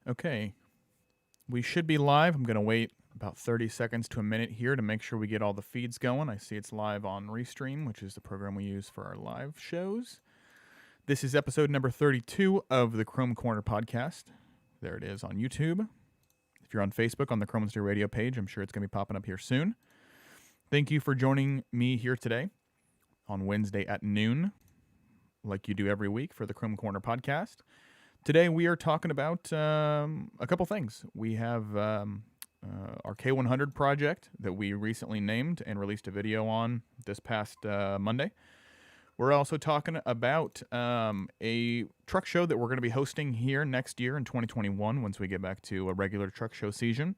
Okay, we should be live. I'm going to wait about 30 seconds to a minute here to make sure we get all the feeds going. I see it's live on Restream, which is the program we use for our live shows. This is episode number 32 of the Chrome Corner podcast. There it is on YouTube. If you're on Facebook on the Chrome Stereo Radio page, I'm sure it's going to be popping up here soon. Thank you for joining me here today on Wednesday at noon, like you do every week for the Chrome Corner podcast. Today we are talking about a couple things. We have our K100 project that we recently named and released a video on this past Monday. We're also talking about a truck show that we're going to be hosting here next year in 2021 once we get back to a regular truck show season.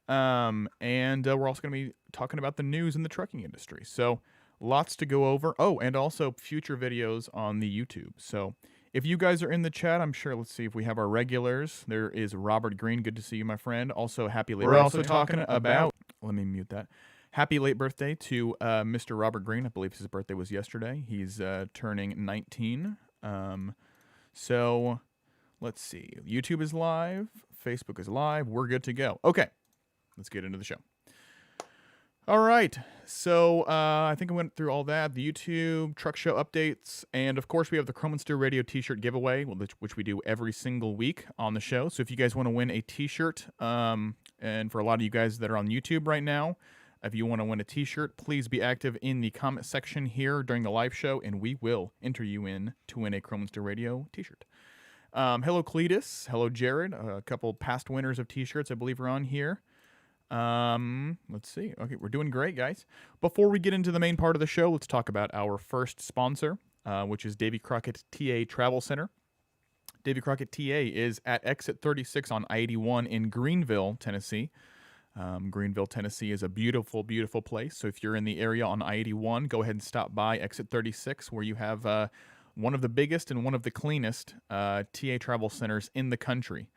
And we're also going to be talking about the news in the trucking industry. So lots to go over. Oh, and also future videos on the YouTube. So if you guys are in the chat, I'm sure, let's see if we have our regulars. There is Robert Green. Good to see you, my friend. Also, happy late birthday. We're also talking about, let me mute that. Happy late birthday to Mr. Robert Green. I believe his birthday was yesterday. He's turning 19. So let's see. YouTube is live. Facebook is live. We're good to go. Okay, let's get into the show. All right, so I think I went through all that, the YouTube, truck show updates, and of course we have the Chrome Stereo Radio t-shirt giveaway, which we do every single week on the show. So if you guys want to win a t-shirt, and for a lot of you guys that are on YouTube right now, if you want to win a t-shirt, please be active in the comment section here during the live show, and we will enter you in to win a Chrome Stereo Radio t-shirt. Hello Cletus, hello Jared, a couple past winners of t-shirts I believe are on here. Let's see. Okay, we're doing great, guys. Before we get into the main part of the show, let's talk about our first sponsor, which is Davy Crockett TA Travel Center. Davy Crockett TA is at exit 36 on I-81 in Greenville, Tennessee. Greenville, Tennessee is a beautiful, beautiful place. So if you're in the area on I-81, go ahead and stop by exit 36, where you have one of the biggest and one of the cleanest TA travel centers in the country.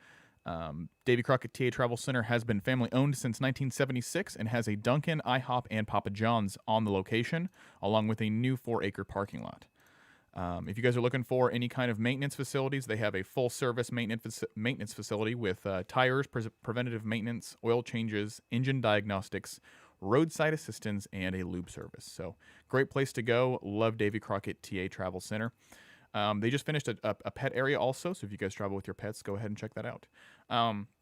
Davy Crockett TA Travel Center has been family owned since 1976 and has a Dunkin', IHOP, and Papa John's on the location, along with a new 4-acre parking lot. If you guys are looking for any kind of maintenance facilities, they have a full-service maintenance facility with tires, preventative maintenance, oil changes, engine diagnostics, roadside assistance, and a lube service. So, great place to go. Love Davy Crockett TA Travel Center. They just finished a pet area also, so if you guys travel with your pets, go ahead and check that out.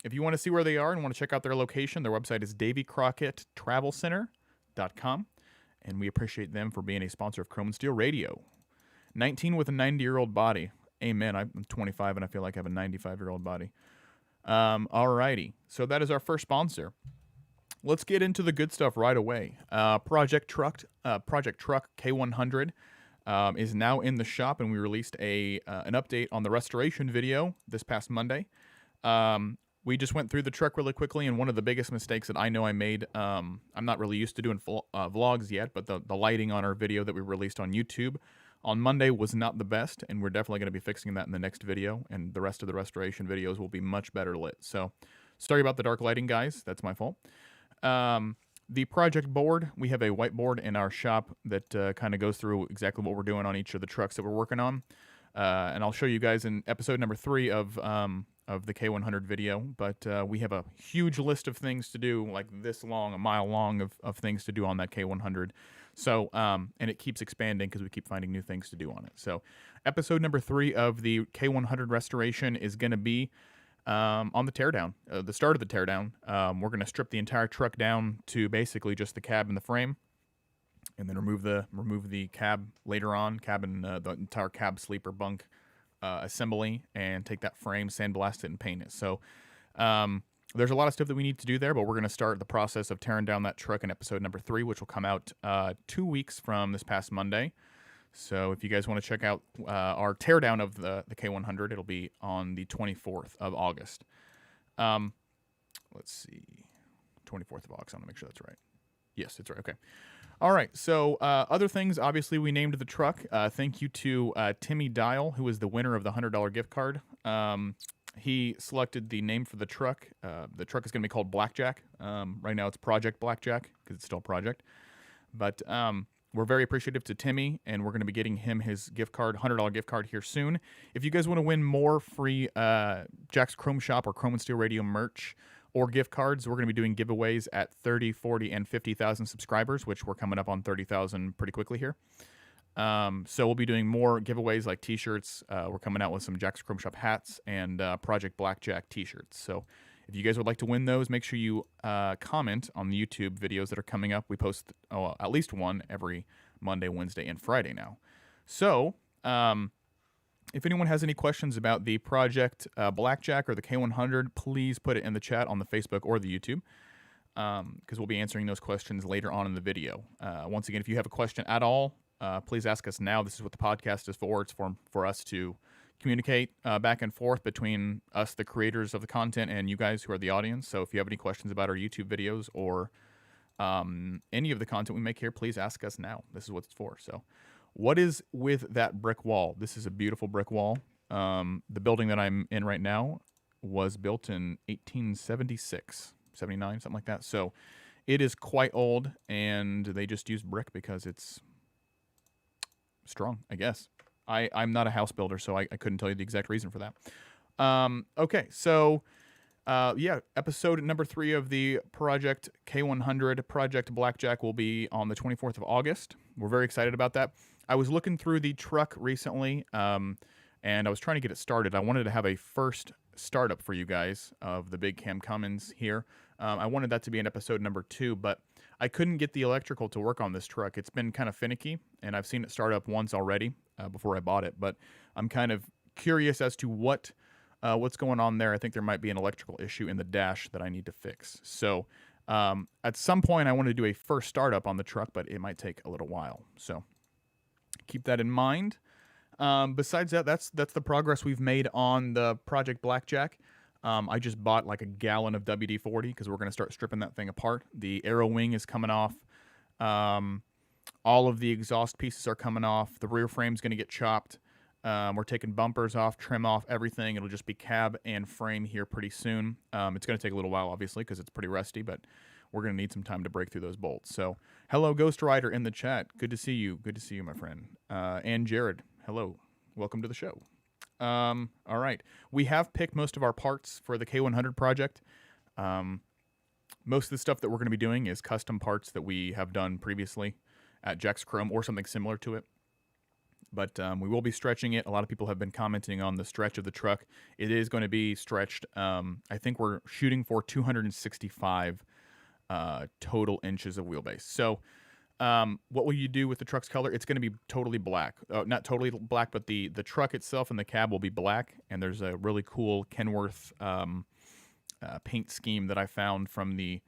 If you want to see where they are and want to check out their location, their website is davycrocketttravelcenter.com, and we appreciate them for being a sponsor of Chrome Stereo Radio. 19 with a 90-year-old body. Amen. I'm 25 and I feel like I have a 95-year-old body. Alrighty, so that is our first sponsor. Let's get into the good stuff right away. Project Truck K100. Is now in the shop, and we released an update on the restoration video this past Monday. We just went through the truck really quickly, and one of the biggest mistakes that I know I made, I'm not really used to doing full vlogs yet, but the lighting on our video that we released on YouTube on Monday was not the best, and we're definitely going to be fixing that in the next video, and the rest of the restoration videos will be much better lit. So, sorry about the dark lighting, guys. That's my fault. The project board, we have a whiteboard in our shop that kind of goes through exactly what we're doing on each of the trucks that we're working on. And I'll show you guys in episode number 3 of the K100 video. But we have a huge list of things to do, like this long, a mile long of things to do on that K100. So, and it keeps expanding because we keep finding new things to do on it. So, episode number 3 of the K100 restoration is going to be on the teardown, the start of the teardown. We're going to strip the entire truck down to basically just the cab and the frame, and then remove the cab later on, the entire cab sleeper bunk assembly, and take that frame, sandblast it, and paint it. So there's a lot of stuff that we need to do there, but we're going to start the process of tearing down that truck in episode number 3, which will come out 2 weeks from this past Monday. So if you guys want to check out our teardown of the K100, it'll be on the 24th of August. Let's see. 24th of August. I want to make sure that's right. Yes, it's right. Okay. All right. So other things, obviously, we named the truck. Thank you to Timmy Dial, who is the winner of the $100 gift card. He selected the name for the truck. The truck is going to be called Blackjack. Right now it's Project Blackjack because it's still a project. But we're very appreciative to Timmy, and we're going to be getting him his gift card, $100 gift card here soon. If you guys want to win more free Jack's Chrome Shop or Chrome and Steel Radio merch or gift cards, we're going to be doing giveaways at 30, 40, and 50,000 subscribers, which we're coming up on 30,000 pretty quickly here. So we'll be doing more giveaways like t-shirts. We're coming out with some Jack's Chrome Shop hats and Project Blackjack t-shirts. So if you guys would like to win those, make sure you comment on the YouTube videos that are coming up. We post at least one every Monday, Wednesday, and Friday now. So if anyone has any questions about the Project Blackjack or the K100, please put it in the chat on the Facebook or the YouTube, because we'll be answering those questions later on in the video. Once again, if you have a question at all, please ask us now. This is what the podcast is for. It's for us to communicate back and forth between us, the creators of the content, and you guys who are the audience. So if you have any questions about our YouTube videos or any of the content we make here, please ask us now. This is what it's for. So what is with that brick wall? This is a beautiful brick wall. The building that I'm in right now was built in 1876, 79, something like that. So it is quite old, and they just use brick because it's strong, I guess. I'm not a house builder, so I couldn't tell you the exact reason for that. Okay, so episode number 3 of the Project K100 Project Blackjack will be on the 24th of August. We're very excited about that. I was looking through the truck recently, and I was trying to get it started. I wanted to have a first startup for you guys of the Big Cam Cummins here. I wanted that to be in episode number 2, but I couldn't get the electrical to work on this truck. It's been kind of finicky, and I've seen it start up once already before I bought it, but I'm kind of curious as to what's going on there. I think there might be an electrical issue in the dash that I need to fix. So at some point, I want to do a first startup on the truck, but it might take a little while. So keep that in mind. Besides that, that's the progress we've made on the Project Blackjack. I just bought like a gallon of WD-40 because we're going to start stripping that thing apart. The arrow wing is coming off. All of the exhaust pieces are coming off. The rear frame's going to get chopped. We're taking bumpers off, trim off, everything. It'll just be cab and frame here pretty soon. It's going to take a little while, obviously, because it's pretty rusty, but we're going to need some time to break through those bolts. So, hello, Ghost Rider in the chat. Good to see you. Good to see you, my friend. And Jared, hello. Welcome to the show. All right. We have picked most of our parts for the K100 project. Most of the stuff that we're going to be doing is custom parts that we have done previously at Jack's Chrome or something similar to it. But we will be stretching it. A lot of people have been commenting on the stretch of the truck. It is going to be stretched. I think we're shooting for 265 total inches of wheelbase. So what will you do with the truck's color? It's going to be totally black. Not totally black, but the truck itself and the cab will be black. And there's a really cool Kenworth paint scheme that I found from the,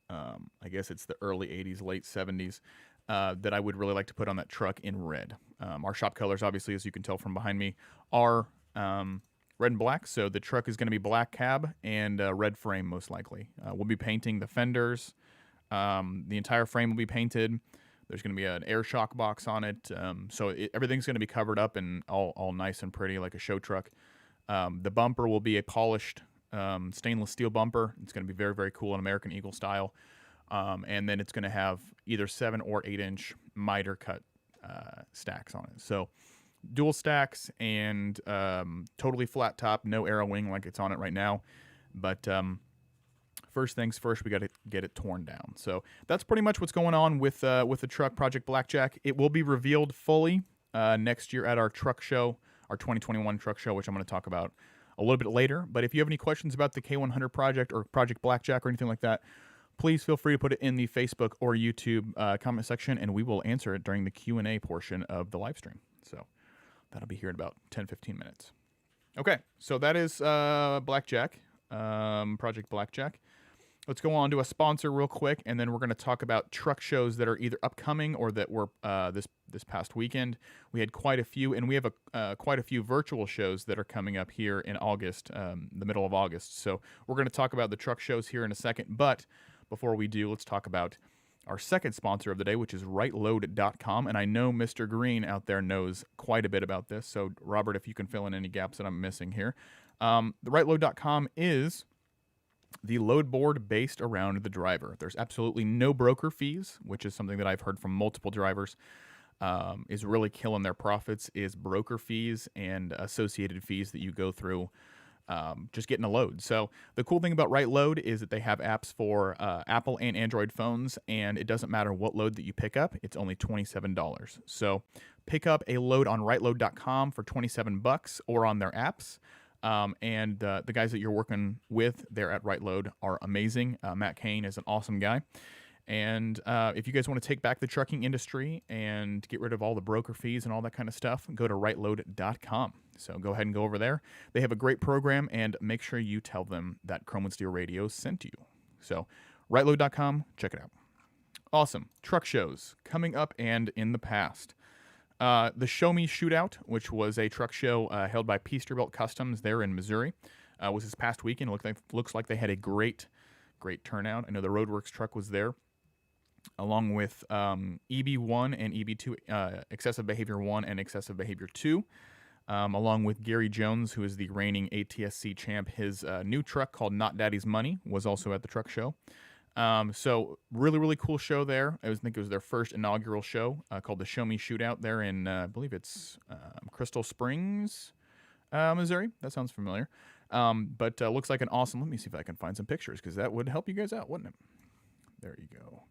I guess it's the early 80s, late 70s, that I would really like to put on that truck in red. Our shop colors, obviously, as you can tell from behind me, are red and black. So the truck is going to be black cab and red frame, most likely. We'll be painting the fenders. The entire frame will be painted. There's going to be an air shock box on it. So everything's going to be covered up and all nice and pretty like a show truck. The bumper will be a polished stainless steel bumper. It's going to be very, very cool in American Eagle style. And then it's going to have either 7 or 8 inch miter cut stacks on it. So dual stacks and totally flat top, no arrow wing like it's on it right now. But first things first, we got to get it torn down. So that's pretty much what's going on with the truck Project Blackjack. It will be revealed fully next year at our truck show, our 2021 truck show, which I'm going to talk about a little bit later. But if you have any questions about the K100 project or Project Blackjack or anything like that, please feel free to put it in the Facebook or YouTube comment section, and we will answer it during the Q&A portion of the live stream. So that'll be here in about 10-15 minutes. Okay, so that is Blackjack, Project Blackjack. Let's go on to a sponsor real quick, and then we're going to talk about truck shows that are either upcoming or that were this past weekend. We had quite a few, and we have quite a few virtual shows that are coming up here in August, the middle of August. So we're going to talk about the truck shows here in a second, but before we do, let's talk about our second sponsor of the day, which is rightload.com. And I know Mr. Green out there knows quite a bit about this. So, Robert, if you can fill in any gaps that I'm missing here. The rightload.com is the load board based around the driver. There's absolutely no broker fees, which is something that I've heard from multiple drivers is really killing their profits, is broker fees and associated fees that you go through just getting a load. So the cool thing about Right Load is that they have apps for Apple and Android phones, and it doesn't matter what load that you pick up. It's only $27. So pick up a load on rightload.com for $27 or on their apps. And the guys that you're working with there at Right Load are amazing. Matt Kane is an awesome guy. And if you guys want to take back the trucking industry and get rid of all the broker fees and all that kind of stuff, go to rightload.com. So go ahead and go over there. They have a great program, and make sure you tell them that Chrome and Steel Radio sent you. So rightload.com, check it out. Awesome. Truck shows coming up and in the past. The Show Me Shootout, which was a truck show held by Peasterbilt Customs there in Missouri, was this past weekend. Looks like they had a great turnout. I know the Roadworks truck was there, along with EB1 and EB2, Excessive Behavior 1 and Excessive Behavior 2, along with Gary Jones, who is the reigning ATSC champ. His new truck called Not Daddy's Money was also at the truck show. So really cool show there. I think it was their first inaugural show called the Show Me Shootout there in, I believe it's Crystal Springs, Missouri. That sounds familiar. But looks like an awesome, let me see if I can find some pictures, because that would help you guys out, wouldn't it? There you go.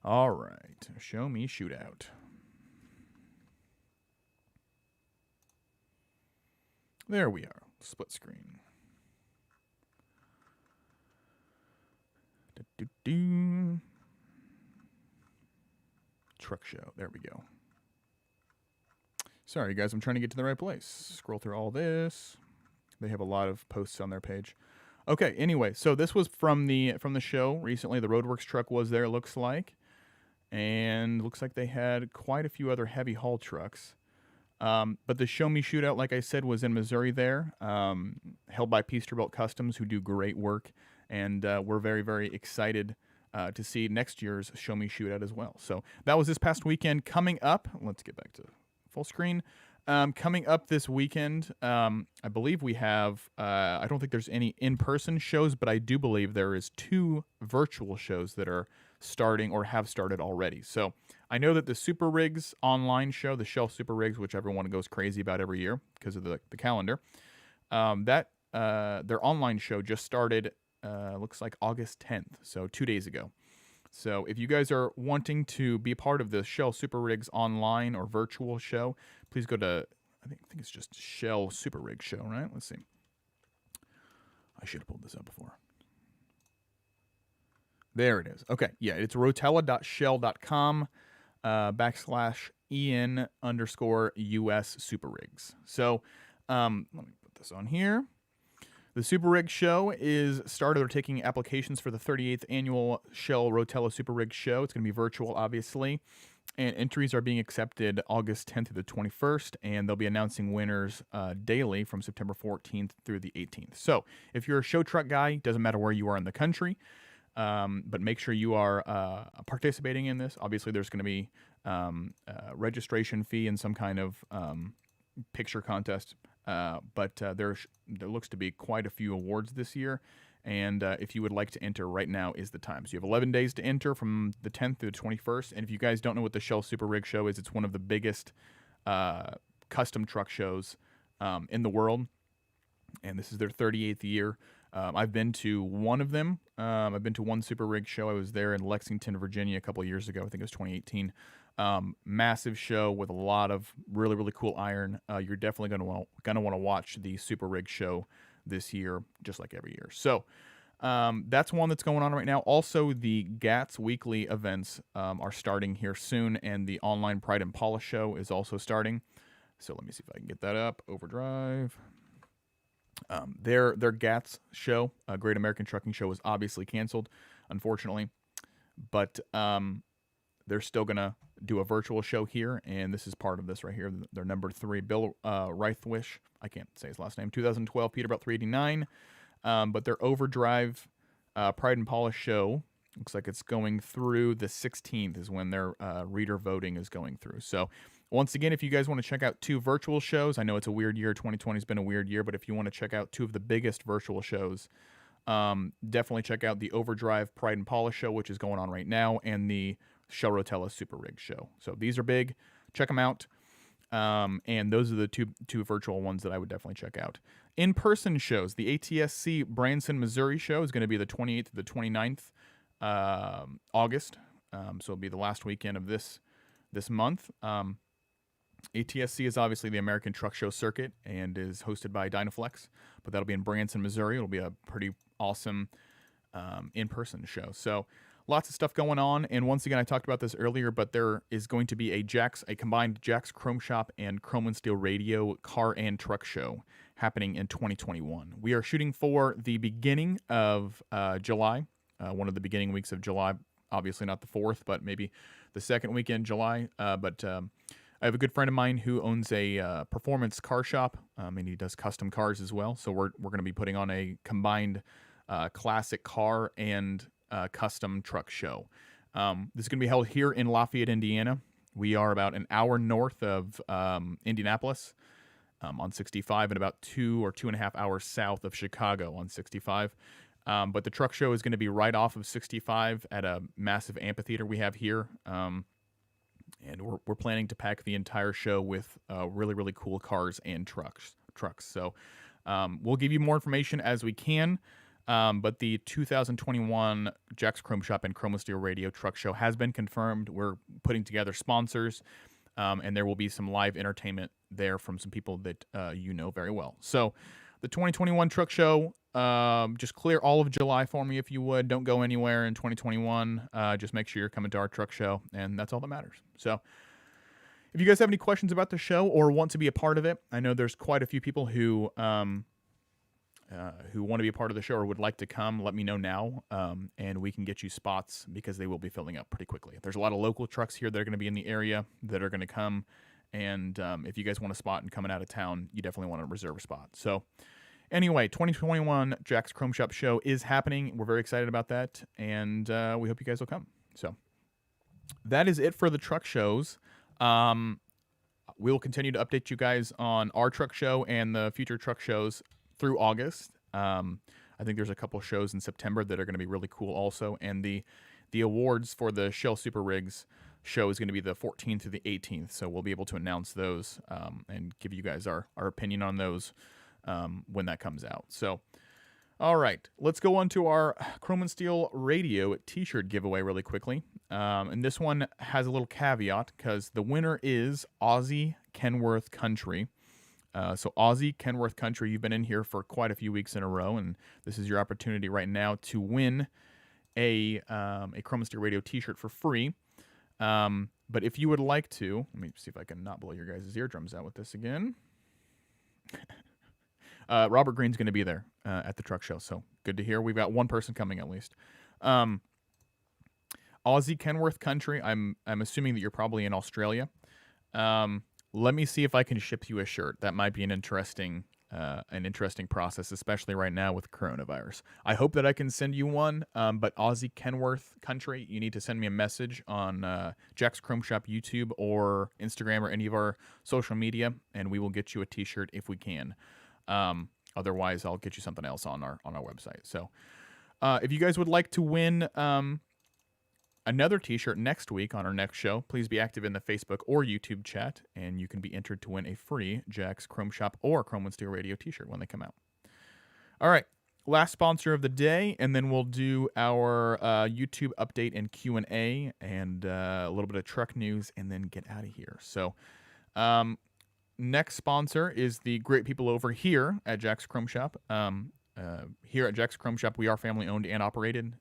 All right, Show Me Shootout. There we are, split screen. Truck show, there we go. Sorry guys, I'm trying to get to the right place. Scroll through all this. They have a lot of posts on their page. Okay, anyway, so this was from the show recently. The Roadworks truck was there, looks like. And looks like they had quite a few other heavy haul trucks. But the Show Me Shootout, like I said, was in Missouri there, held by Peasterbilt Customs, who do great work. And we're very excited to see next year's Show Me Shootout as well. So that was this past weekend. Coming up, let's get back to full screen. Coming up this weekend, I believe we have, I don't think there's any in-person shows, but I do believe there is 2 virtual shows that are starting or have started already. So I know that the Super Rigs online show, the Shell Super Rigs, which everyone goes crazy about every year because of the calendar, their online show just started, looks like August 10th, so 2 days ago. So if you guys are wanting to be part of the Shell Super Rigs online or virtual show, please go to, I think it's just Shell Super Rig Show, right? Let's see. I should have pulled this up before. There it is. Okay, yeah, it's rotella.shell.com /EN_US Super Rigs. So let me put this on here. The Super Rig Show is started. They're taking applications for the 38th annual Shell Rotella Super Rig Show. It's going to be virtual, obviously. And entries are being accepted August 10th through the 21st. And they'll be announcing winners daily from September 14th through the 18th. So if you're a show truck guy, doesn't matter where you are in the country, but make sure you are participating in this. Obviously, there's going to be a registration fee and some kind of picture contest. But there looks to be quite a few awards this year, and if you would like to enter, right now is the time. So you have 11 days to enter from the 10th through the 21st, and if you guys don't know what the Shell Super Rig Show is, it's one of the biggest custom truck shows in the world, and this is their 38th year. I've been to one of them. I've been to one Super Rig Show. I was there in Lexington, Virginia a couple of years ago. I think it was 2018. Massive show with a lot of really cool iron. You're definitely gonna want to watch the Super Rig Show this year, just like every year. So that's one that's going on right now. Also, the GATS weekly events are starting here soon, and the online Pride and Polish show is also starting. So let me see if I can get that up. Overdrive. Their GATS show, Great American Trucking Show, was obviously canceled, unfortunately, but they're still gonna do a virtual show here, and this is part of this right here. Their number 3, Bill Reithwish, I can't say his last name, 2012 Peterbilt 389, but their Overdrive Pride and Polish show looks like it's going through the 16th is when their reader voting is going through. So once again, if you guys want to check out 2 virtual shows, I know it's a weird year. 2020 has been a weird year, but if you want to check out 2 of the biggest virtual shows Definitely check out the Overdrive Pride and Polish show, which is going on right now, and the Shell Rotella Super Rig show. So these are big. Check them out. And those are the two virtual ones that I would definitely check out. In-person shows. The ATSC Branson, Missouri show is going to be the 28th to the 29th August. So it'll be the last weekend of this month. ATSC is obviously the American Truck Show Circuit and is hosted by Dynaflex, but that'll be in Branson, Missouri. It'll be a pretty awesome in-person show. So lots of stuff going on. And once again, I talked about this earlier, but there is going to be a combined Jack's Chrome Shop and Chrome and Steel Radio car and truck show happening in 2021. We are shooting for the beginning of July, one of the beginning weeks of July. Obviously not the 4th, but maybe the second weekend in July. I have a good friend of mine who owns a performance car shop, and he does custom cars as well. So we're going to be putting on a combined classic car and custom truck show. This is going to be held here in Lafayette, Indiana. We are about an hour north of Indianapolis on 65 and about 2 or 2.5 hours south of Chicago on 65. But the truck show is going to be right off of 65 at a massive amphitheater we have here. And we're planning to pack the entire show with really, really cool cars and trucks. So we'll give you more information as we can. But the 2021 Jack's Chrome Shop and Chrome and Steel Radio Truck Show has been confirmed. We're putting together sponsors, and there will be some live entertainment there from some people that you know very well. So the 2021 Truck Show, just clear all of July for me if you would. Don't go anywhere in 2021. Just make sure you're coming to our truck show, and that's all that matters. So if you guys have any questions about the show or want to be a part of it, I know there's quite a few people who want to be a part of the show or would like to come. Let me know now, and we can get you spots because they will be filling up pretty quickly. There's a lot of local trucks here that are going to be in the area that are going to come, and if you guys want a spot and coming out of town, you definitely want to reserve a spot. So anyway, 2021 Jack's Chrome Shop show is happening. We're very excited about that, and we hope you guys will come. So that is it for the truck shows. We will continue to update you guys on our truck show and the future truck shows through August. I think there's a couple shows in September that are going to be really cool also, and the awards for the Shell Super Rigs show is going to be the 14th to the 18th, so we'll be able to announce those and give you guys our opinion on those when that comes out. So, all right, let's go on to our Chrome and Steel Radio t-shirt giveaway really quickly. And this one has a little caveat because the winner is Aussie Kenworth Country. So Aussie Kenworth Country, you've been in here for quite a few weeks in a row, and this is your opportunity right now to win a Chrome and Steel Radio t-shirt for free. But if you would like to, let me see if I can not blow your guys' eardrums out with this again. Robert Green's going to be there at the truck show, so good to hear. We've got one person coming at least. Aussie Kenworth Country, I'm assuming that you're probably in Australia. Let me see if I can ship you a shirt. That might be an interesting process, especially right now with coronavirus. I hope that I can send you one, but Aussie Kenworth Country, you need to send me a message on Jack's Chrome Shop YouTube or Instagram or any of our social media, and we will get you a t-shirt if we can. Otherwise, I'll get you something else on our website. So if you guys would like to win another t-shirt next week on our next show, please be active in the Facebook or YouTube chat, and you can be entered to win a free Jack's Chrome Shop or Chrome and Steel Radio t-shirt when they come out. All right, last sponsor of the day, and then we'll do our YouTube update and Q&A and a little bit of truck news, and then get out of here. So next sponsor is the great people over here at Jack's Chrome Shop. Here at Jack's Chrome Shop, we are family owned and operated.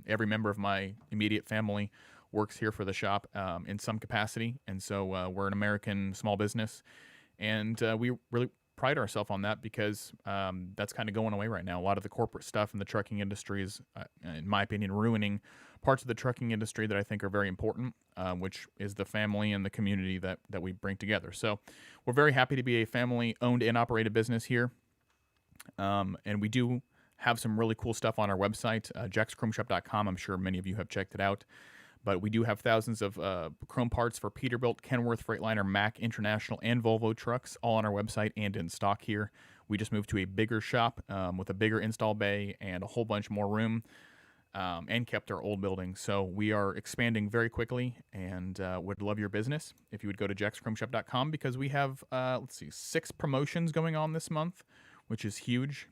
Every member of my immediate family works here for the shop in some capacity, and so we're an American small business, and we really pride ourselves on that because that's kind of going away right now. A lot of the corporate stuff in the trucking industry is, in my opinion, ruining parts of the trucking industry that I think are very important, which is the family and the community that we bring together. So we're very happy to be a family-owned and operated business here. And we do have some really cool stuff on our website, jackschromeshop.com. I'm sure many of you have checked it out. But we do have thousands of chrome parts for Peterbilt, Kenworth, Freightliner, Mack, International, and Volvo trucks, all on our website and in stock here. We just moved to a bigger shop with a bigger install bay and a whole bunch more room, and kept our old building. So we are expanding very quickly, and would love your business if you would go to jackschromeshop.com, because we have, 6 promotions going on this month, which is huge.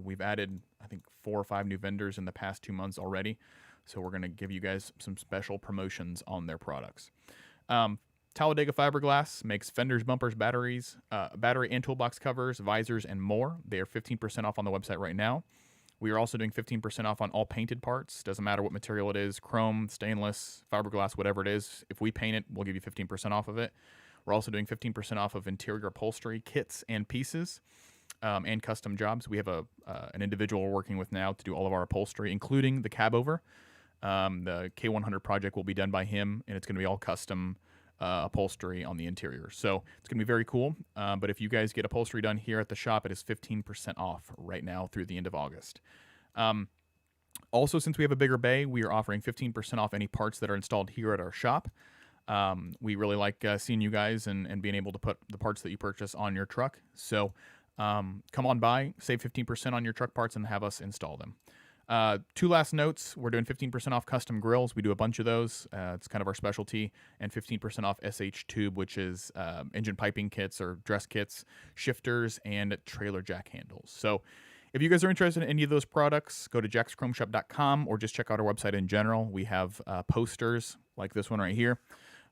We've added, I think, 4 or 5 new vendors in the past 2 months already. So we're going to give you guys some special promotions on their products. Talladega Fiberglass makes fenders, bumpers, batteries, battery and toolbox covers, visors, and more. They are 15% off on the website right now. We are also doing 15% off on all painted parts. Doesn't matter what material it is, chrome, stainless, fiberglass, whatever it is. If we paint it, we'll give you 15% off of it. We're also doing 15% off of interior upholstery kits and pieces, and custom jobs. We have an individual we're working with now to do all of our upholstery, including the cab over. The K100 project will be done by him, and it's going to be all custom upholstery on the interior. So it's going to be very cool. But if you guys get upholstery done here at the shop, it is 15% off right now through the end of August. Also, since we have a bigger bay, we are offering 15% off any parts that are installed here at our shop. We really like seeing you guys and being able to put the parts that you purchase on your truck. So come on by, save 15% on your truck parts, and have us install them. 2 last notes. We're doing 15% off custom grills. We do a bunch of those. It's kind of our specialty. And 15% off SH Tube, which is engine piping kits or dress kits, shifters, and trailer jack handles. So if you guys are interested in any of those products, go to jackschromeshop.com or just check out our website in general. We have posters like this one right here.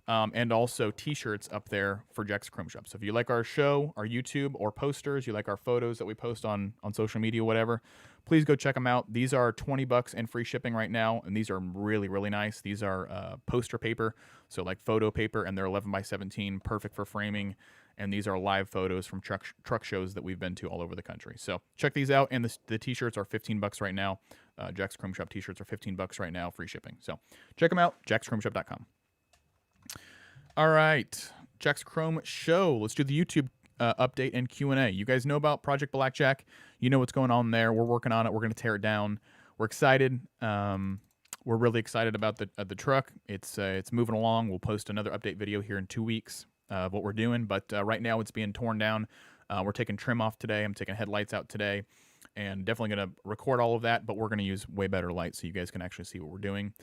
And also t-shirts up there for Jack's Chrome Shop. So if you like our show, our YouTube, or posters, you like our photos that we post on social media, whatever, please go check them out. These are $20 and free shipping right now, and these are really, really nice. These are poster paper, so like photo paper, and they're 11 by 17, perfect for framing. And these are live photos from truck shows that we've been to all over the country. So check these out, and the t-shirts are $15 right now. Jack's Chrome Shop t-shirts are $15 right now, free shipping. So check them out, jackschromeshop.com. All right, Jack's Chrome Show. Let's do the YouTube update and Q&A. You guys know about Project Blackjack. You know what's going on there. We're working on it. We're going to tear it down. We're excited. We're really excited about the truck. It's moving along. We'll post another update video here in 2 weeks of what we're doing. But right now it's being torn down. We're taking trim off today. I'm taking headlights out today. And definitely going to record all of that. But we're going to use way better lights so you guys can actually see what we're doing.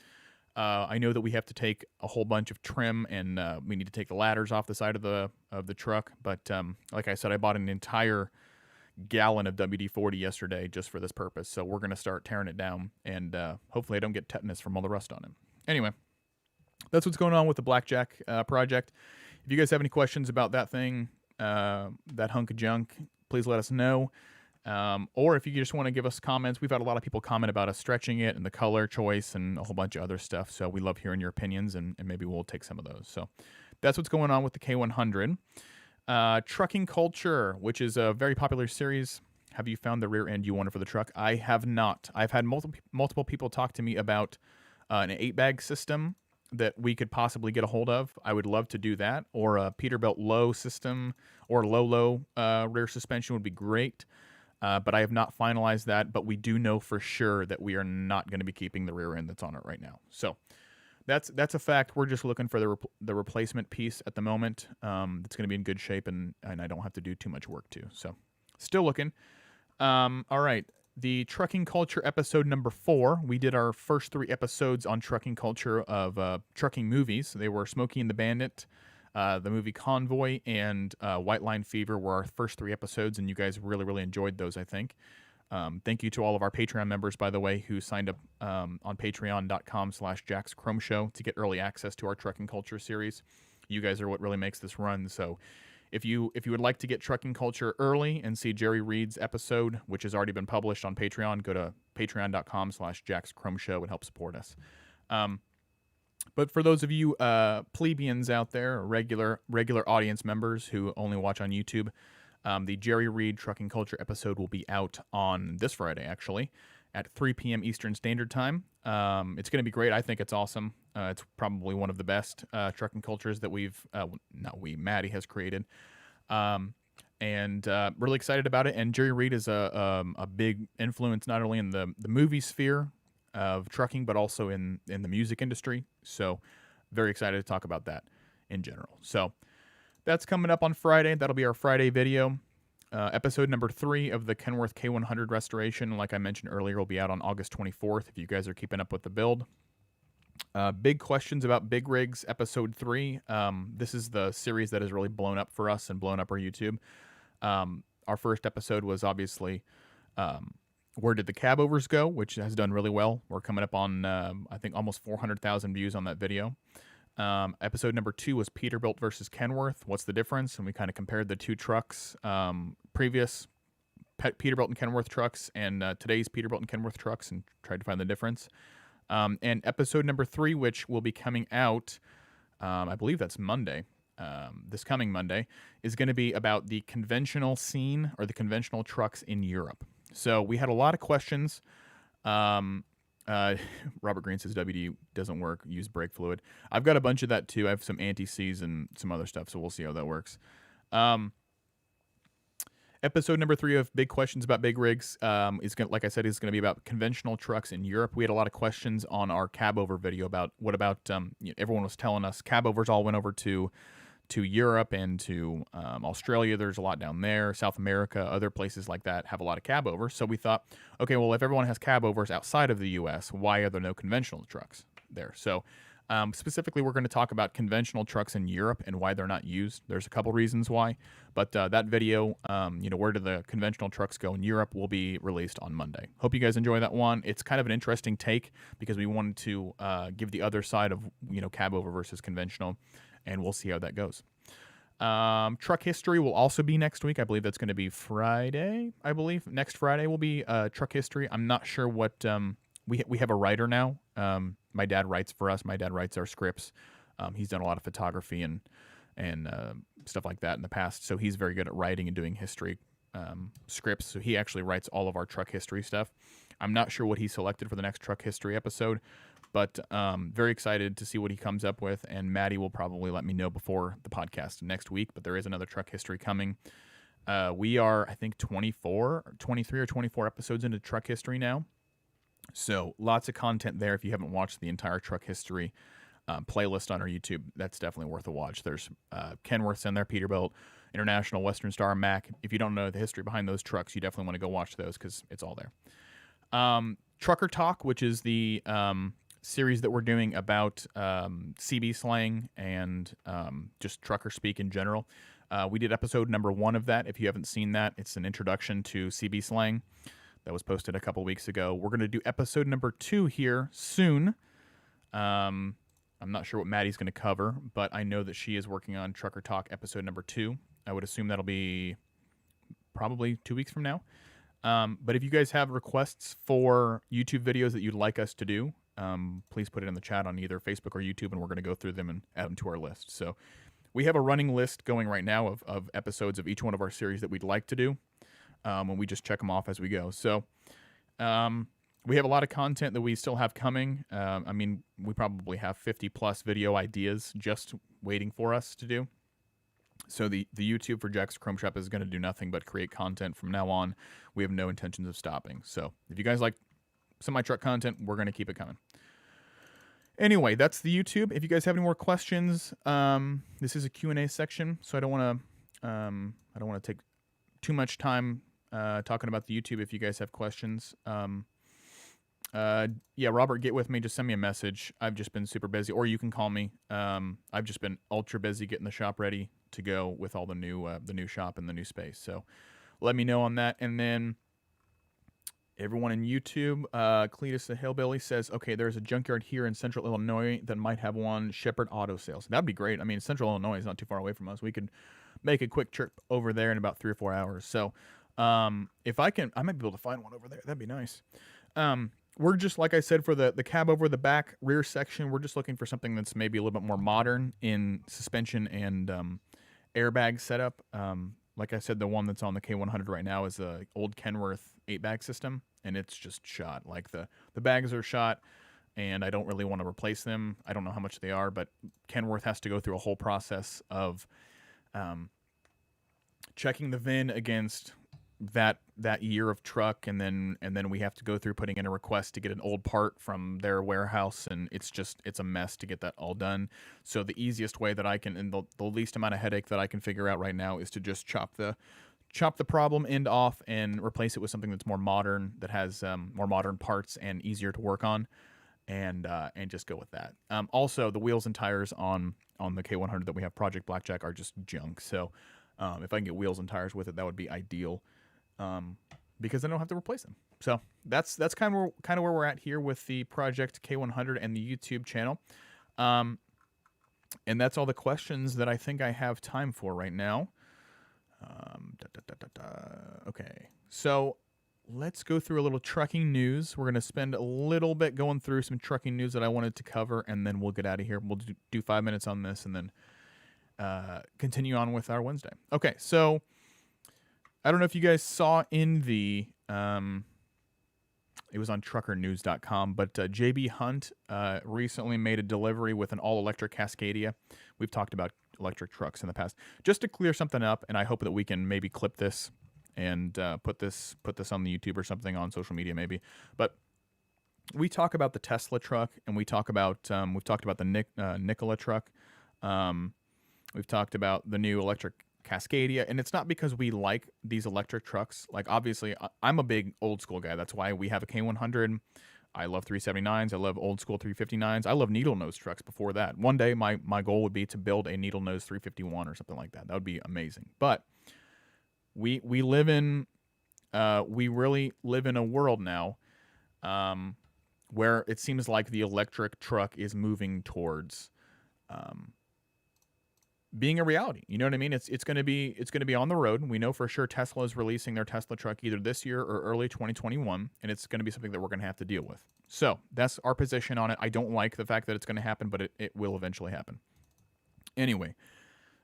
I know that we have to take a whole bunch of trim, and we need to take the ladders off the side of the truck. But like I said, I bought an entire gallon of WD-40 yesterday just for this purpose. So we're going to start tearing it down, and hopefully I don't get tetanus from all the rust on it. Anyway, that's what's going on with the Blackjack project. If you guys have any questions about that thing, that hunk of junk, please let us know. Or if you just want to give us comments, we've had a lot of people comment about us stretching it and the color choice and a whole bunch of other stuff. So we love hearing your opinions, and maybe we'll take some of those. So that's what's going on with the K100. Trucking Culture, which is a very popular series. Have you found the rear end you wanted for the truck? I have not. I've had multiple people talk to me about an 8-bag system that we could possibly get a hold of. I would love to do that. Or a Peterbilt low system or low rear suspension would be great. But I have not finalized that, but we do know for sure that we are not going to be keeping the rear end that's on it right now. So that's a fact. We're just looking for the replacement piece at the moment. It's going to be in good shape, and I don't have to do too much work too. So still looking. All right. The Trucking Culture episode number 4. We did our first 3 episodes on trucking culture of trucking movies. They were Smokey and the Bandit, the movie Convoy, and White Line Fever were our first 3 episodes, and you guys really, really enjoyed those, I think. Thank you to all of our Patreon members, by the way, who signed up on patreon.com/JacksChromeShow to get early access to our Trucking Culture series. You guys are what really makes this run. So if you would like to get Trucking Culture early and see Jerry Reed's episode, which has already been published on Patreon, go to patreon.com/JacksChromeShow and help support us. But for those of you plebeians out there, regular audience members who only watch on YouTube, the Jerry Reed Trucking Culture episode will be out on this Friday, actually, at 3 p.m. Eastern Standard Time. It's going to be great. I think it's awesome. It's probably one of the best trucking cultures that Maddie has created. And really excited about it. And Jerry Reed is a big influence not only in the movie sphere of trucking, but also in the music industry. So very excited to talk about that in general. So that's coming up on Friday. That'll be our Friday video. Episode number 3 of the Kenworth K100 restoration, like I mentioned earlier, will be out on August 24th if you guys are keeping up with the build. Big questions about big rigs, episode 3. This is the series that has really blown up for us and blown up our YouTube. Our first episode was obviously where did the cab overs go, which has done really well. We're coming up on, I think, almost 400,000 views on that video. Episode number 2 was Peterbilt versus Kenworth. What's the difference? And we kind of compared the two trucks, previous Peterbilt and Kenworth trucks and today's Peterbilt and Kenworth trucks, and tried to find the difference. And episode number 3, which will be coming out, I believe that's Monday, this coming Monday, is going to be about the conventional scene or the conventional trucks in Europe. So we had a lot of questions. Robert Green says WD doesn't work. Use brake fluid. I've got a bunch of that too. I have some anti-seize and some other stuff, so we'll see how that works. Episode number 3 of Big Questions About Big Rigs is going, like I said, is going to be about conventional trucks in Europe. We had a lot of questions on our cab over video about what about everyone was telling us cab overs all went over to Europe and to Australia. There's a lot down there. South America, other places like that have a lot of cab overs. So we thought, okay, well, if everyone has cab overs outside of the U.S., why are there no conventional trucks there? So specifically, we're going to talk about conventional trucks in Europe and why they're not used. There's a couple reasons why, but that video, where do the conventional trucks go in Europe, will be released on Monday. Hope you guys enjoy that one. It's kind of an interesting take because we wanted to give the other side of cab over versus conventional, and we'll see how that goes. Truck history will also be next week. I believe that's going to be Friday. I believe next Friday will be truck history. I'm not sure what we have a writer now. My dad writes for us. My dad writes our scripts. He's done a lot of photography and stuff like that in the past, so he's very good at writing and doing history scripts. So he actually writes all of our truck history stuff. I'm not sure what he selected for the next truck history episode, but very excited to see what he comes up with, and Maddie will probably let me know before the podcast next week, but there is another truck history coming. We are, I think, 23 or 24 episodes into truck history now, so lots of content there. If you haven't watched the entire truck history playlist on our YouTube, that's definitely worth a watch. There's Kenworth's in there, Peterbilt, International, Western Star, Mack. If you don't know the history behind those trucks, you definitely want to go watch those because it's all there. Trucker Talk, which is the series that we're doing about CB slang and just trucker speak in general. We did episode number 1 of that. If you haven't seen that, it's an introduction to CB slang that was posted a couple weeks ago. We're going to do episode number 2 here soon. I'm not sure what Maddie's going to cover, but I know that she is working on Trucker Talk episode number 2. I would assume that'll be probably 2 weeks from now. But if you guys have requests for YouTube videos that you'd like us to do, please put it in the chat on either Facebook or YouTube, and we're going to go through them and add them to our list. So we have a running list going right now of episodes of each one of our series that we'd like to do, and we just check them off as we go. So we have a lot of content that we still have coming. We probably have 50-plus video ideas just waiting for us to do. So the YouTube for Jack's Chrome Shop is going to do nothing but create content from now on. We have no intentions of stopping. So if you guys like semi-truck content, we're going to keep it coming. Anyway, that's the YouTube. If you guys have any more questions, this is a Q&A section, so I don't want to take too much time talking about the YouTube. If you guys have questions, Robert, get with me. Just send me a message. I've just been super busy, or you can call me. I've just been ultra busy getting the shop ready to go with all the new shop and the new space. So let me know on that. And then everyone in YouTube, Cletus the Hillbilly says, okay, there's a junkyard here in Central Illinois that might have one. Shepherd Auto Sales. That'd be great. I mean, Central Illinois is not too far away from us. We could make a quick trip over there in about 3 or 4 hours. So if I can, I might be able to find one over there. That'd be nice. We're just, like I said, for the cab over the back rear section, we're just looking for something that's maybe a little bit more modern in suspension and airbag setup. Like I said, the one that's on the K100 right now is the old Kenworth 8-bag system, and it's just shot. Like the bags are shot, and I don't really want to replace them. I don't know how much they are, but Kenworth has to go through a whole process of checking the VIN against that year of truck, and then we have to go through putting in a request to get an old part from their warehouse, and it's a mess to get that all done. So the easiest way that I can, and the least amount of headache that I can figure out right now, is to just chop the chop the problem end off and replace it with something that's more modern, that has more modern parts and easier to work on, and just go with that. Also, the wheels and tires on the K100 that we have, Project Blackjack, are just junk. So if I can get wheels and tires with it, that would be ideal, because I don't have to replace them. So that's kind of where we're at here with the Project K100 and the YouTube channel. And that's all the questions that I think I have time for right now. Okay, so let's go through a little trucking news. We're going to spend a little bit going through some trucking news that I wanted to cover, and then we'll get out of here. We'll do 5 minutes on this, and then continue on with our Wednesday. Okay, so I don't know if you guys saw in the... it was on truckernews.com, but JB Hunt recently made a delivery with an all-electric Cascadia. We've talked about electric trucks in the past. Just to clear something up, and I hope that we can maybe clip this and put this on the YouTube or something, on social media maybe. But we talk about the Tesla truck, and we talk about we've talked about the Nikola truck. We've talked about the new electric Cascadia, and it's not because we like these electric trucks. Like, obviously, I'm a big old school guy. That's why we have a K100. I love 379s. I love old school 359s. I love needle nose trucks before that. One day, my goal would be to build a needle nose 351 or something like that. That would be amazing. But we live in we really live in a world now where it seems like the electric truck is moving towards being a reality. You know what I mean? It's going to be on the road. We know for sure Tesla is releasing their Tesla truck either this year or early 2021, and it's going to be something that we're going to have to deal with. So that's our position on it. I don't like the fact that it's going to happen, but it will eventually happen. Anyway,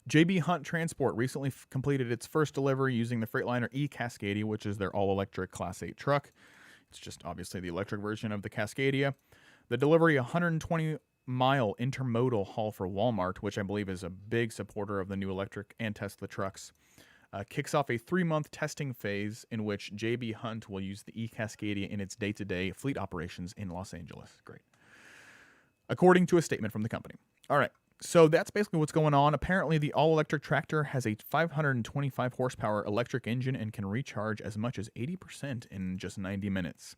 JB Hunt Transport recently completed its first delivery using the Freightliner E-Cascadia, which is their all-electric Class 8 truck. It's just obviously the electric version of the Cascadia. The delivery, 120-mile intermodal haul for Walmart, which I believe is a big supporter of the new electric and Tesla trucks, kicks off a 3-month testing phase in which JB Hunt will use the E-Cascadia in its day-to-day fleet operations in Los Angeles. Great. According to a statement from the company. All right. So that's basically what's going on. Apparently, the all-electric tractor has a 525 horsepower electric engine and can recharge as much as 80% in just 90 minutes.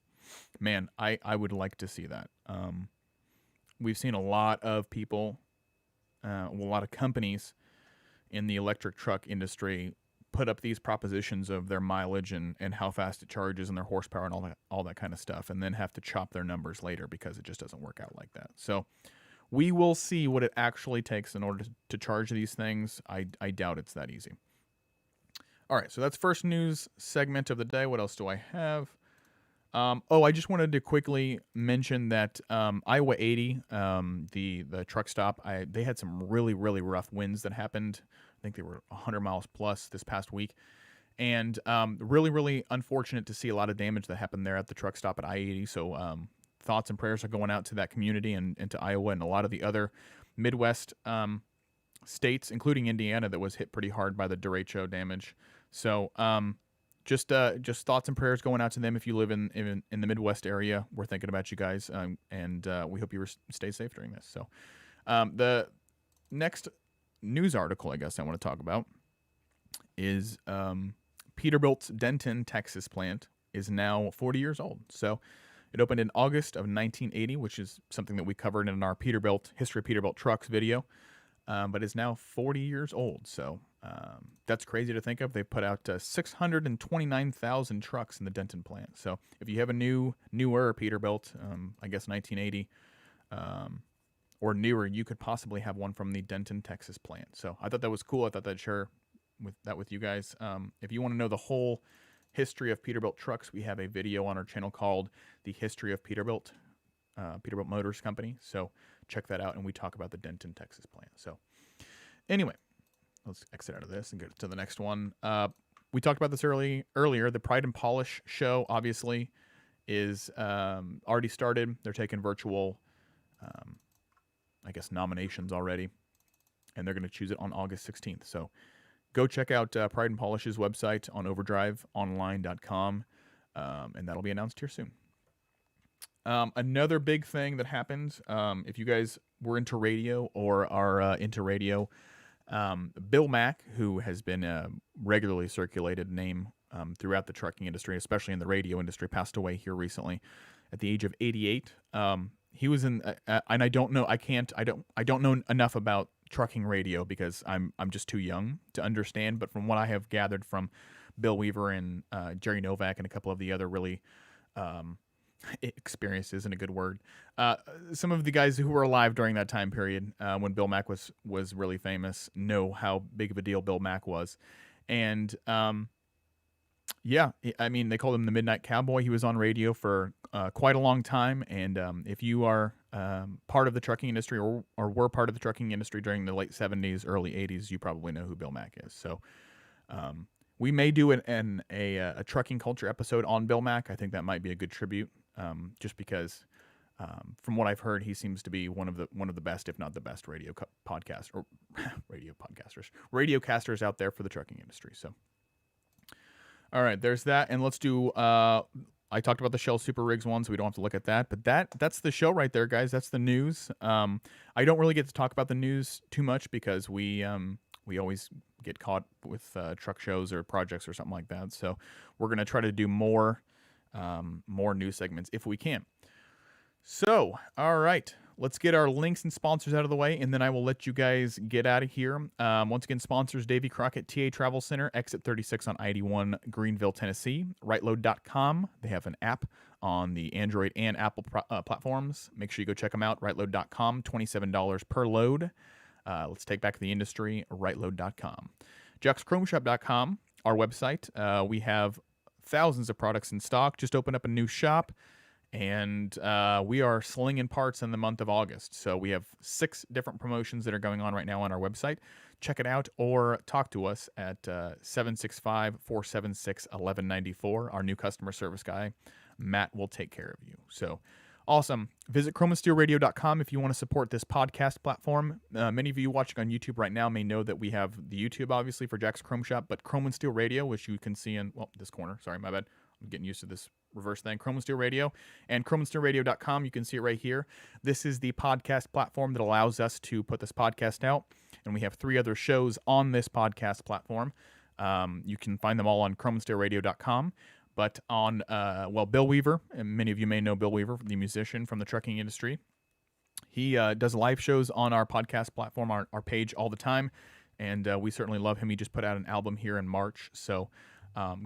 Man, I would like to see that. We've seen a lot of people, a lot of companies in the electric truck industry put up these propositions of their mileage and how fast it charges and their horsepower and all that kind of stuff, and then have to chop their numbers later because it just doesn't work out like that. So we will see what it actually takes in order to charge these things. I doubt it's that easy. All right, so that's first news segment of the day. What else do I have? I just wanted to quickly mention that Iowa 80, the truck stop, they had some really, really rough winds that happened. I think they were 100 miles plus this past week. And really, really unfortunate to see a lot of damage that happened there at the truck stop at I-80. So thoughts and prayers are going out to that community and to Iowa and a lot of the other Midwest states, including Indiana, that was hit pretty hard by the derecho damage. So just thoughts and prayers going out to them if you live in the Midwest area. We're thinking about you guys, and we hope you stay safe during this. So the next news article I guess I want to talk about is Peterbilt's Denton, Texas plant is now 40 years old. So it opened in August of 1980, which is something that we covered in our History of Peterbilt Trucks video, but is now 40 years old. So that's crazy to think of. They put out 629,000 trucks in the Denton plant. So if you have a newer Peterbilt, I guess 1980 or newer, you could possibly have one from the Denton, Texas plant. So I thought that was cool. I thought I'd share with you guys. If you want to know the whole history of Peterbilt trucks, we have a video on our channel called The History of Peterbilt, Peterbilt Motors Company. So check that out, and we talk about the Denton, Texas plant. So anyway, let's exit out of this and get to the next one. We talked about this earlier. The Pride and Polish show, obviously, is already started. They're taking virtual, nominations already, and they're going to choose it on August 16th. So go check out Pride and Polish's website on overdriveonline.com, and that'll be announced here soon. Another big thing that happened, if you guys were into radio or are into radio, Bill Mack, who has been a regularly circulated name throughout the trucking industry, especially in the radio industry, passed away here recently at the age of 88. He was in, and I don't know, I don't know enough about trucking radio because I'm just too young to understand. But from what I have gathered from Bill Weaver and Jerry Novak and a couple of the other really experience isn't a good word. Some of the guys who were alive during that time period when Bill Mack was really famous know how big of a deal Bill Mack was, and yeah, I mean they called him the Midnight Cowboy. He was on radio for quite a long time, and if you are part of the trucking industry or were part of the trucking industry during the late 70s, early 80s, you probably know who Bill Mack is. So. We may do a trucking culture episode on Bill Mack. I think that might be a good tribute, just because, from what I've heard, he seems to be one of the best, if not the best, radiocasters out there for the trucking industry. So, all right, there's that, and let's do. I talked about the Shell Super Rigs one, so we don't have to look at that. But that's the show right there, guys. That's the news. I don't really get to talk about the news too much because we always get caught with truck shows or projects or something like that. So we're going to try to do more news segments if we can. So, all right, let's get our links and sponsors out of the way, and then I will let you guys get out of here. Once again, sponsors Davy Crockett TA Travel Center, exit 36 on I-81, Greenville, Tennessee. RightLoad.com. They have an app on the Android and Apple platforms. Make sure you go check them out. RightLoad.com, $27 per load. Let's take back the industry, rightload.com. JacksChromeShop.com, our website. We have thousands of products in stock. Just opened up a new shop, and we are slinging parts in the month of August. So we have 6 different promotions that are going on right now on our website. Check it out or talk to us at 765-476-1194. Our new customer service guy, Matt, will take care of you. So awesome. Visit chromasteelradio.com if you want to support this podcast platform. Many of you watching on YouTube right now may know that we have the YouTube, obviously, for Jack's Chrome Shop, but Chrome and Steel Radio, which you can see in, this corner. Sorry, my bad. I'm getting used to this reverse thing. Chrome and Steel Radio and chromeandsteelradio.com. You can see it right here. This is the podcast platform that allows us to put this podcast out, and we have 3 other shows on this podcast platform. You can find them all on chromeandsteelradio.com. But on, Bill Weaver, and many of you may know Bill Weaver, the musician from the trucking industry. He does live shows on our podcast platform, our page all the time, and we certainly love him. He just put out an album here in March, so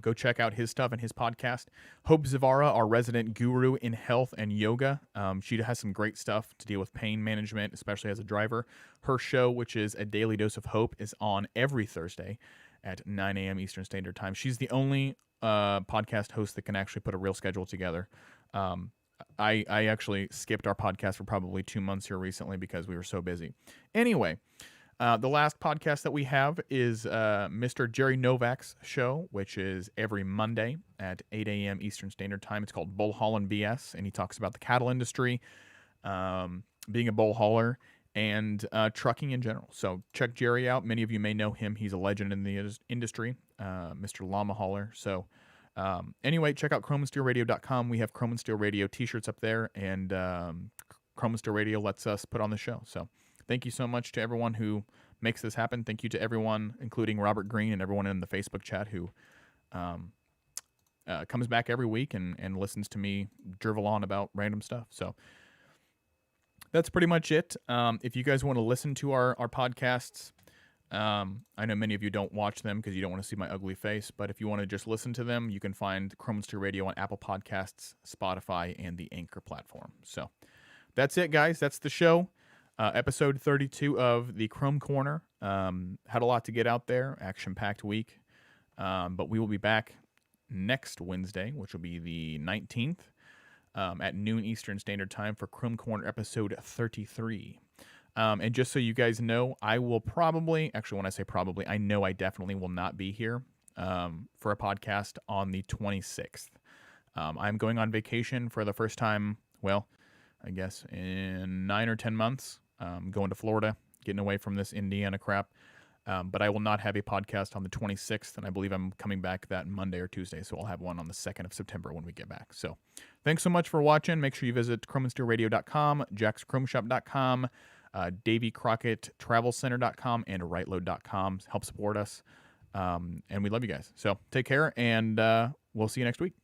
go check out his stuff and his podcast. Hope Zavara, our resident guru in health and yoga. She has some great stuff to deal with pain management, especially as a driver. Her show, which is A Daily Dose of Hope, is on every Thursday at 9 a.m. Eastern Standard Time. She's the only podcast host that can actually put a real schedule together. I actually skipped our podcast for probably 2 months here recently because we were so busy. Anyway, the last podcast that we have is Mr. Jerry Novak's show, which is every Monday at 8 a.m. Eastern Standard Time. It's called Bull Haulin' BS, and he talks about the cattle industry, being a bull hauler, and trucking in general. So check Jerry out. Many of you may know him. He's a legend in the industry, Mr. Llama Hauler. So anyway, check out chromeandsteelradio.com. We have Chrome and Steel Radio t-shirts up there, and Chrome and Steel Radio lets us put on the show. So thank you so much to everyone who makes this happen. Thank you to everyone, including Robert Green and everyone in the Facebook chat who comes back every week and listens to me drivel on about random stuff. So that's pretty much it. If you guys want to listen to our podcasts, I know many of you don't watch them because you don't want to see my ugly face, but if you want to just listen to them, you can find Chrome and Steel Radio on Apple Podcasts, Spotify, and the Anchor platform. So that's it, guys. That's the show. Episode 32 of the Chrome Corner. Had a lot to get out there. Action-packed week. But we will be back next Wednesday, which will be the 19th. At noon Eastern Standard Time for Chrome Corner episode 33. And just so you guys know, I will probably, actually when I say probably, I know I definitely will not be here for a podcast on the 26th. I'm going on vacation for the first time, well, I guess in 9 or 10 months. Going to Florida, getting away from this Indiana crap. But I will not have a podcast on the 26th, and I believe I'm coming back that Monday or Tuesday, so I'll have one on the 2nd of September when we get back. So thanks so much for watching. Make sure you visit chromeandsteelradio.com, jackschromeshop.com. DavyCrockettTravelCenter.com and RightLoad.com. Help support us. And we love you guys. So take care, and we'll see you next week.